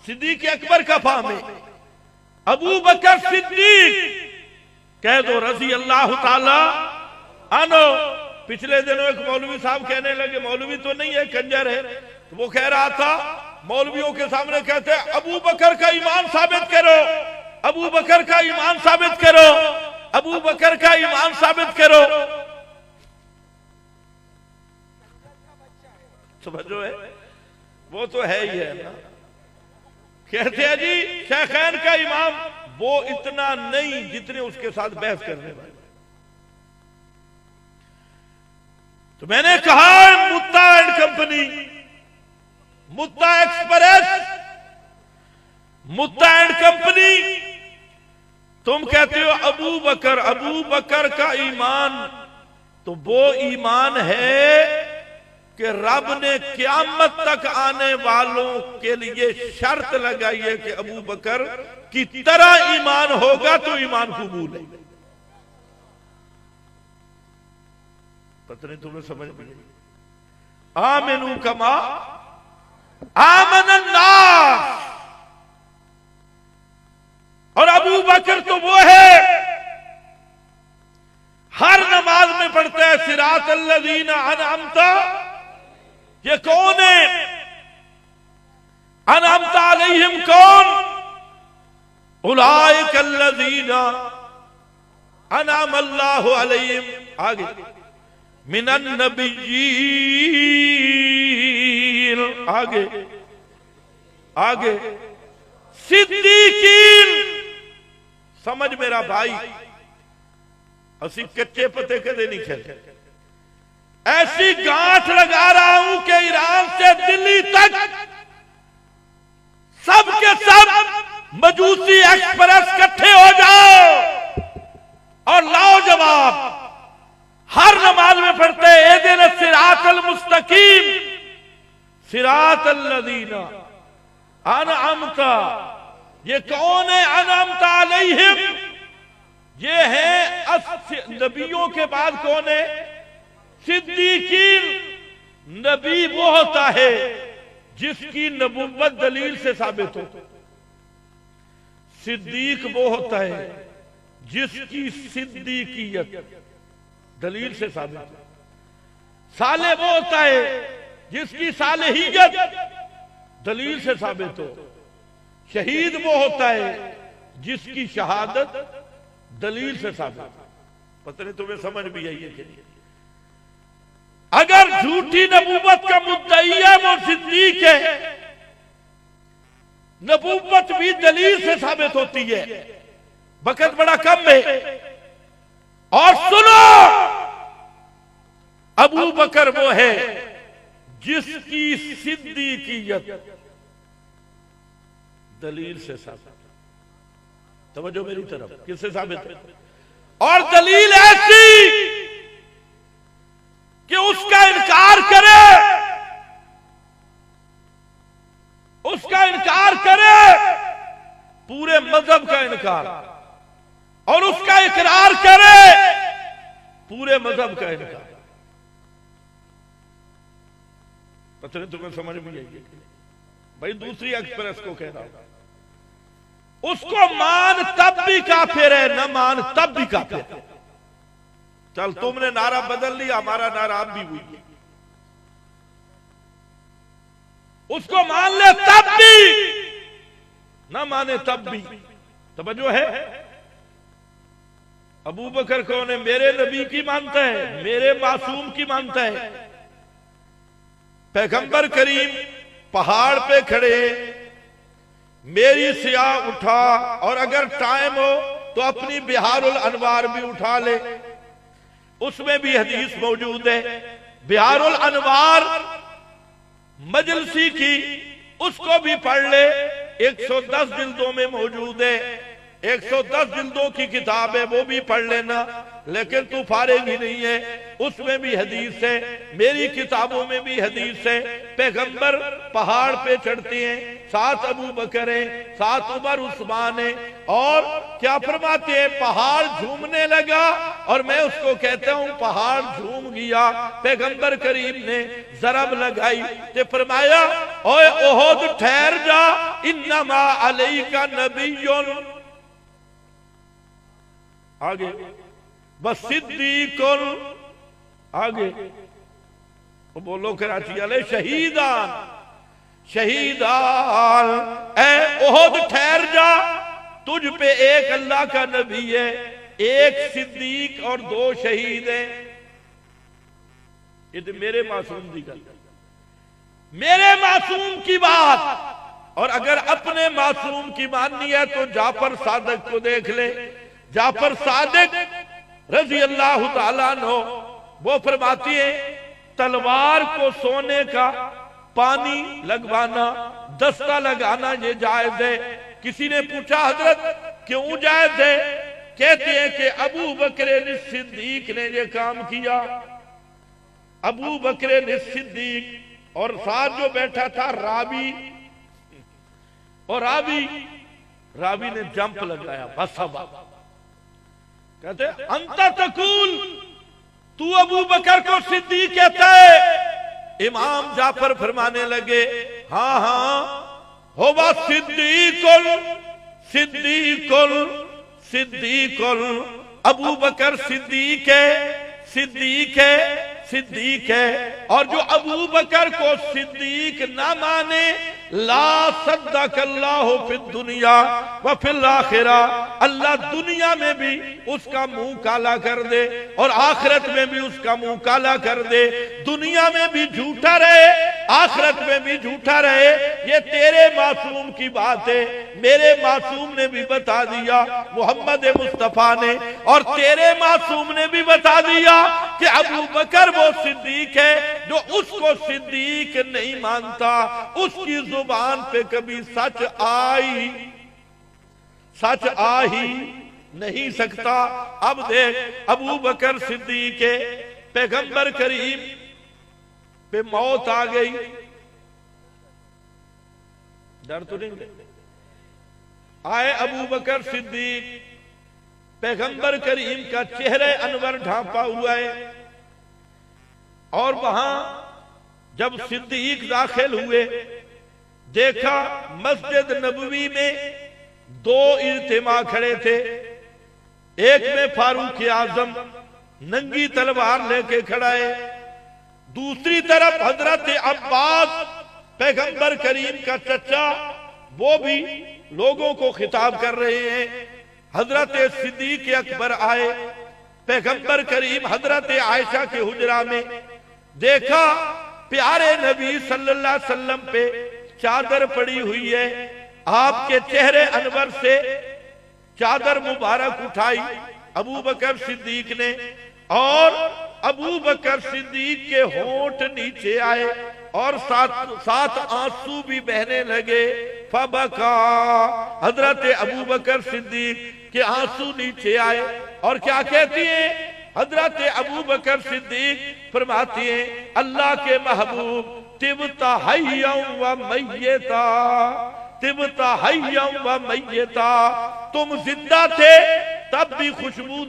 صدیق اکبر کا فہم ہے، ابو بکر صدیق کہہ دو رضی اللہ تعالی عنہ۔ پچھلے دنوں ایک مولوی صاحب کہنے لگے، مولوی تو نہیں ہے کنجر ہے، تو وہ کہہ رہا تھا مولویوں کے سامنے کہتے ہیں ابو بکر کا ایمان ثابت کرو، ابو بکر کا ایمان ثابت کرو، ابو بکر کا ایمان ثابت کرو۔ سمجھو ہے وہ تو ہے ہی ہے نا۔ کہتے ہیں جی شیخین کا امام، وہ اتنا نہیں جتنے اس کے ساتھ بحث کرنے والے۔ تو میں نے کہا متا اینڈ کمپنی، متا ایکسپریس، متا اینڈ کمپنی، تم کہتے ہو ابو بکر کا ایمان، تو وہ ایمان ہے کہ رب نے قیامت تک آنے والوں کے لیے شرط لگائی ہے کہ ابو بکر کی طرح ایمان ہوگا تو ایمان قبول ہے۔ پتہ نہیں تمہیں سمجھ میں نہیں؟ آمنو کما آمن الناس، اور ابو بکر تو وہ ہے ہر نماز میں پڑھتا ہے صراط الذین انعمت۔ یہ کون ہے انعمت علیہم؟ کون؟ اولئک الذین انعم اللہ علیہم، آگے من النبیین، آگے صدیقین۔ سمجھ میرا بھائی، اسی کچے پتے کدے نہیں کھیلتے۔ ایسی گانٹھ لگا رہا ہوں کہ ایران سے دلی تک سب کے سب مجوسی ایکسپریس کٹھے ہو جاؤ اور لاؤ جواب۔ ہر نماز میں پڑھتے اہدنا الصراط المستقیم، صراط الذین انعمت۔ یہ کون ہے انعمت علیہم؟ یہ ہے نبیوں کے بعد کون ہے؟ صدیقین۔ نبی وہ ہوتا ہے جس کی نبوت دلیل سے ثابت ہو، صدیق وہ ہوتا ہے جس کی صدیقیت دلیل سے ثابت ہو، صالح وہ ہوتا ہے جس کی صالحیت دلیل سے ثابت ہو، شہید وہ ہوتا ہے جس کی شہادت دلیل سے ثابت ہو۔ پتہ نہیں تمہیں سمجھ بھی آئی ہے کہ نہیں؟ اگر جھوٹی نبوت کا مدعی ہے وہ صدیق ہے، نبوت بھی دلیل سے ثابت ہوتی ہے، وقت بڑا کم ہے۔ اور سنو، ابو بکر وہ ہے جس کی صدیقیت دلیل سے ثابت۔ توجہ میری طرف، کس سے ثابت ہے؟ اور دلیل ایسی کہ اس کا انکار کرے، اس کا انکار کرے پورے مذہب کا انکار، اور اس کا اقرار کرے پورے مذہب کا انکار۔ پتہ نہیں تمہیں سمجھ میں آئی ہے بھائی؟ دوسری ایکسپریس کو کہہ رہا ہوں، اس کو مان تب بھی کافر ہے، نہ مان تب بھی کافر ہے۔ چل تم نے نعرہ بدل لیا، ہمارا نعرہ اب بھی ہوئی ہے۔ اس کو مان لے تب بھی، نہ مانے تب بھی۔ توجہ ہے؟ ابو بکر کون ہے؟ میرے نبی کی مانتا ہے، میرے معصوم کی مانتا ہے۔ پیغمبر کریم پہاڑ پہ کھڑے، میری سیاہ اٹھا، اور اگر ٹائم ہو تو اپنی بہار الانوار بھی اٹھا لے، اس میں بھی حدیث موجود ہے۔ بہار الانوار مجلسی کی، اس کو بھی پڑھ لے، 110 جلدوں میں موجود ہے، 110 جلدوں کی کتاب ہے، وہ بھی پڑھ لینا۔ لیکن تو فارغ ہی نہیں ہے، اس میں بھی حدیث ہے، میری کتابوں میں بھی حدیث ہے، پیغمبر پہاڑ پہ چڑھتے ہیں، ساتھ ابو بکر ہیں، ساتھ عمر عثمان ہیں، اور کیا فرماتے ہیں پہاڑ جھومنے لگا اور میں اس کو کہتا ہوں پہاڑ جھوم گیا۔ پیغمبر کریم نے ضرب لگائی تے فرمایا اوے احد ٹھہر جا، انما علیک نبی، آگے بس صدیق، آگے وہ بولو کراچی والے شہیدان، شہیدان، اے احد ٹھہر جا، تجھ پہ ایک اللہ کا نبی ہے، ایک صدیق اور 2 شہید ہیں۔ یہ تو میرے معصوم دی گل، میرے معصوم کی بات، اور اگر اپنے معصوم کی ماننی ہے تو جعفر صادق کو دیکھ لے۔ جعفر صادق رضی اللہ تعالیٰ عنہ وہ فرماتی ہیں تلوار کو سونے کا پانی لگوانا، دستہ لگانا یہ جائز ہے۔ کسی نے پوچھا حضرت کیوں جائز ہے؟ کہتے ہیں کہ ابو بکر صدیق نے یہ کام کیا، ابو بکر صدیق، اور ساتھ جو بیٹھا تھا راوی، اور راوی نے جمپ لگایا، بسبا، کہتے انتا تقول، تو ابو بکر کو صدیق کہتا ہے؟ امام جعفر فرمانے لگے ہاں ہاں، ہوا صدیق، صدیق، صدیق، ابو بکر صدیق ہے، صدیق ہے، صدیق ہے، اور جو ابو بکر کو صدیق نہ مانے لا صدق اللہ فی الدنیا وفی الآخرہ، اللہ دنیا میں بھی اس کا منہ کالا کر دے اور آخرت میں بھی اس کا منہ کالا کر دے، دنیا میں بھی جھوٹا رہے آخرت میں بھی جھوٹا رہے۔ یہ تیرے معصوم کی بات ہے، میرے معصوم نے بھی بتا دیا، محمد مصطفیٰ نے، اور تیرے معصوم نے بھی بتا دیا کہ ابو بکر وہ صدیق ہے۔ جو اس کو صدیق نہیں مانتا اس کی زبان پہ کبھی سچ آ ہی نہیں سکتا۔ اب دیکھ ابو بکر صدیق ہے، پیغمبر کریم پہ موت آ گئی، ڈر تو نہیں گئے؟ آئے ابو بکر صدیق، پیغمبر کریم کا چہرہ انور ڈھانپا ہوا ہے، اور وہاں جب صدیق داخل ہوئے دیکھا مسجد نبوی میں 2 اجتماع کھڑے تھے، ایک میں فاروق اعظم ننگی تلوار لے کے کھڑا ہے، دوسری طرف حضرت عباس پیغمبر کریم کا چچا، وہ بھی لوگوں کو خطاب کر رہے ہیں۔ حضرت صدیق اکبر آئے، پیغمبر کریم حضرت عائشہ کے حجرہ میں دیکھا پیارے نبی صلی اللہ علیہ وسلم پہ چادر پڑی ہوئی ہے، آپ کے چہرے انور سے چادر مبارک اٹھائی ابو بکر صدیق نے، اور ابو بکر صدیق کے ہونٹ نیچے آئے اور ساتھ آنسو بھی بہنے لگے، فبکا، حضرت ابو بکر صدیق کے آنسو نیچے آئے، اور کیا کہتی ہیں حضرت ابو بکر صدیق؟ فرماتی ہیں اللہ کے محبوب طبتا حیّا و میتا، طبتا حیّا و میتا، تم زندہ تھے تب بھی خوشبو